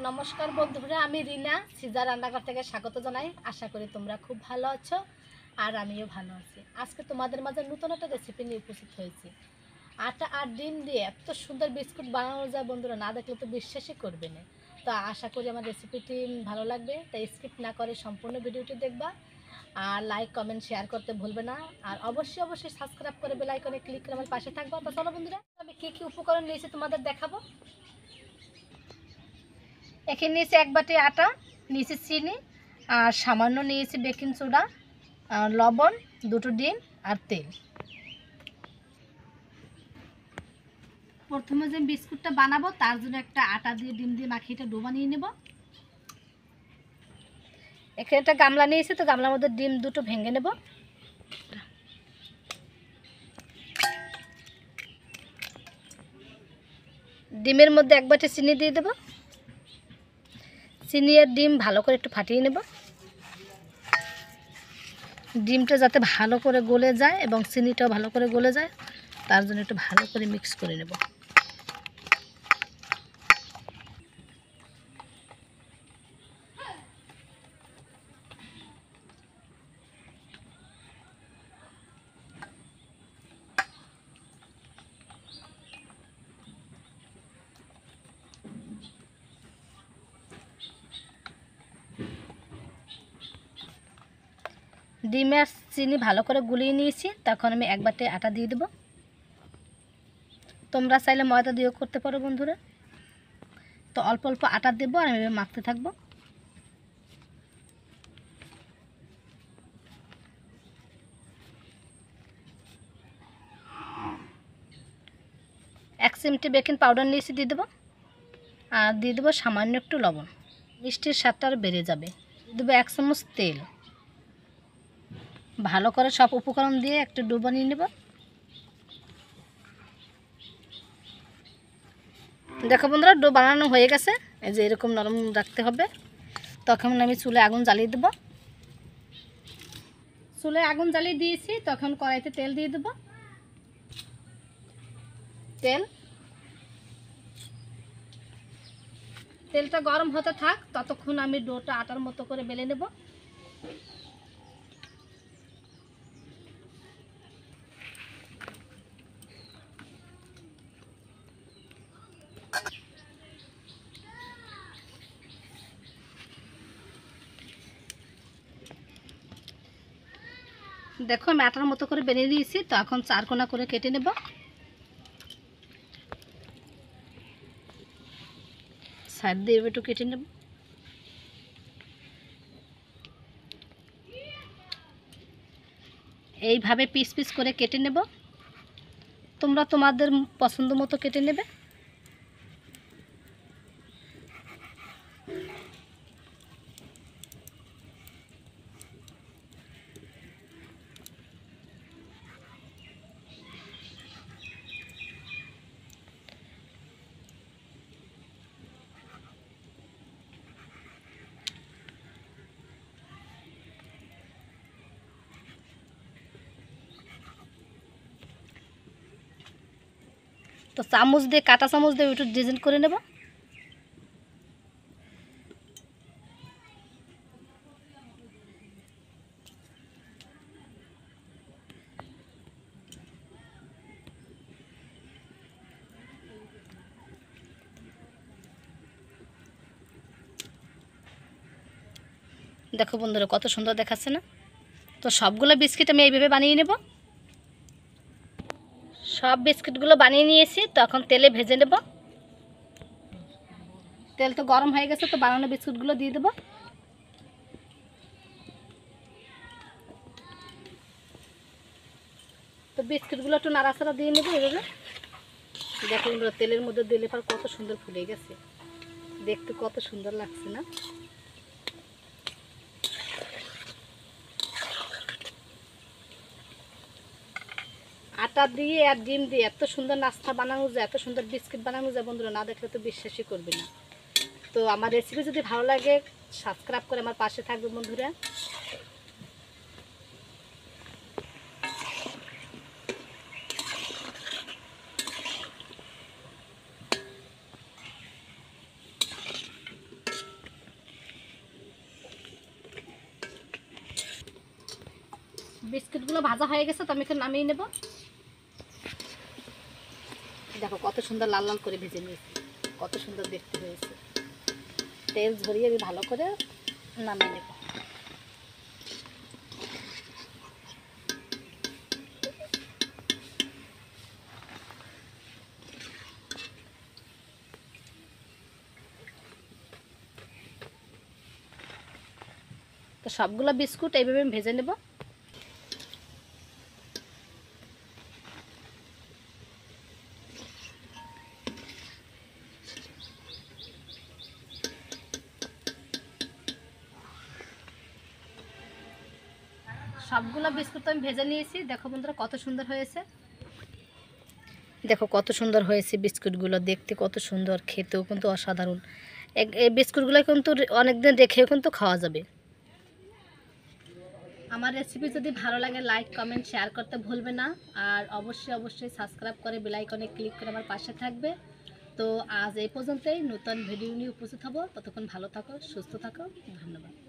নমস্কার বন্ধুরা, আমি রিনা সিজা রান্নাঘর থেকে স্বাগত জানাই। আশা করি তোমরা খুব ভালো আছো আর আমিও ভালো আছি। আজকে তোমাদের মাঝে নতুন একটা রেসিপি নিয়ে উপস্থিত হয়েছি। আটা আর ডিম দিয়ে এত সুন্দর বিস্কুট বানানো যায় বন্ধুরা, না দেখলে তো বিশ্বাসই করবে না। তো আশা করি আমার রেসিপিটি ভালো লাগবে, তাই স্কিপ না করে সম্পূর্ণ ভিডিওটি দেখবা। আর লাইক কমেন্ট শেয়ার করতে ভুলবে না। আর অবশ্যই সাবস্ক্রাইব করে বেল আইকনে ক্লিক করে আমার পাশে থাকবা। তো চলো বন্ধুরা, আমি কী কী উপকরণ নিয়েছি তোমাদের দেখাবো। এখানে নিয়েছি এক বাটি আটা, নিয়েছি চিনি, আর সামান্য নিয়েছি বেকিং সোডা, আর লবণ, দুটো ডিম আর তেল। প্রথমে যে বিস্কুটটা বানাবো তার জন্য একটা আটা দিয়ে ডিম দিয়ে মাখিয়ে এটা ডো বানিয়ে নেব। এখানে একটা গামলা নিয়েছি, তো গামলার মধ্যে ডিম দুটো ভেঙে নেব। ডিমের মধ্যে এক বাটি চিনি দিয়ে দেবো। চিনি আর ডিম ভালো করে একটু ফাটিয়ে নেব। ডিমটা যাতে ভালো করে গলে যায় এবং চিনিটাও ভালো করে গলে যায়, তার জন্য একটু ভালো করে মিক্স করে নেব। ডিম আর চিনি ভালো করে গুলিয়ে নিয়েছি, তখন আমি এক বাটি আটা দিয়ে দেবো। তোমরা চাইলে ময়দা দিয়েও করতে পারো বন্ধুরা। তো অল্প অল্প আটা দেবো আর আমি মাখতে থাকবো। এক চিমটি বেকিং পাউডার নিয়েছি, দিয়ে দেবো। আর দিয়ে দেবো সামান্য একটু লবণ, মিষ্টির স্বাদটা আর বেড়ে যাবে। দিয়ে দেবো এক চামচ তেল। ভালো করে সব উপকরণ দিয়ে একটা ডো বানিয়ে নেব। দেখো বন্ধুরা, ডো বানানো হয়ে গেছে। এই যে এরকম নরম রাখতে হবে। তখন আমি চুলে আগুন জ্বালিয়ে দেবো। চুলে আগুন জ্বালিয়ে দিয়েছি, তখন কড়াইতে তেল দিয়ে দেবো। তেলটা গরম হতে থাক, ততক্ষণ আমি ডোটা আটার মতো করে বেলে নেব। দেখো আমি আটার মতো করে বেলে নিয়েছি, তো এখন চারকোনা করে কেটে নেব। সাইড দিয়ে একটু কেটে নেব। এইভাবে পিস পিস করে কেটে নেব। তোমরা তোমাদের পছন্দ মতো কেটে নেবে। তো চামচ দিয়ে, কাঁটা চামচ দিয়ে একটু ডিজাইন করে নেব। দেখো বন্ধুরা, কত সুন্দর দেখাচ্ছে না? তো সবগুলো বিস্কিট আমি এইভাবে বানিয়ে নেব। সব বিস্কিটগুলো বানিয়ে নিয়েছি, তো এখন তেলে ভেজে নেব। তেল তো গরম হয়ে গেছে, তো বানানো বিস্কুটগুলো দিয়ে দেবো। তো বিস্কুটগুলো একটু নাড়াচাড়া দিয়ে নেবো এভাবে। দেখো তেলের মধ্যে দিলে পর কত সুন্দর ফুলে গেছে, দেখতে কত সুন্দর লাগছে না? আটা দিয়ে আর ডিম দিয়ে এত সুন্দর নাস্তা বানানো যায়, এত সুন্দর বিস্কিট বানানো যায় বন্ধুরা, না দেখলে তো বিশ্বাসই করবে না। তো আমার রেসিপি যদি ভালো লাগে, সাবস্ক্রাইব করে আমার পাশে থাকবে বন্ধুরা। বিস্কুটগুলো ভাজা হয়ে গেছে, তো আমি এখন নামিয়ে নেব। দেখো কত সুন্দর লাল লাল করে ভেজে নিয়েছি, কত সুন্দর দেখতে হয়েছে। তেল ঝরিয়ে আমি ভালো করে নামিয়ে নেব। তো সবগুলো বিস্কুট এইভাবে আমি ভেজে নেব। সবগুলো বিস্কুট তো আমি ভেজে নিয়েছি। দেখো বন্ধুরা কত সুন্দর হয়েছে, দেখো কত সুন্দর হয়েছে বিস্কুটগুলো, দেখতে কত সুন্দর, খেতেও কিন্তু অসাধারণ। এই বিস্কুটগুলো কিন্তু অনেকদিন রেখেও কিন্তু খাওয়া যাবে। আমার রেসিপি যদি ভালো লাগে লাইক কমেন্ট শেয়ার করতে ভুলবে না, আর অবশ্যই অবশ্যই সাবস্ক্রাইব করে বেল আইকনে ক্লিক করে আমার পাশে থাকবে। তো আজ এই পর্যন্তই, নতুন ভিডিও নিয়ে উপস্থিত হব। ততক্ষণ ভালো থাকো, সুস্থ থাকো, ধন্যবাদ।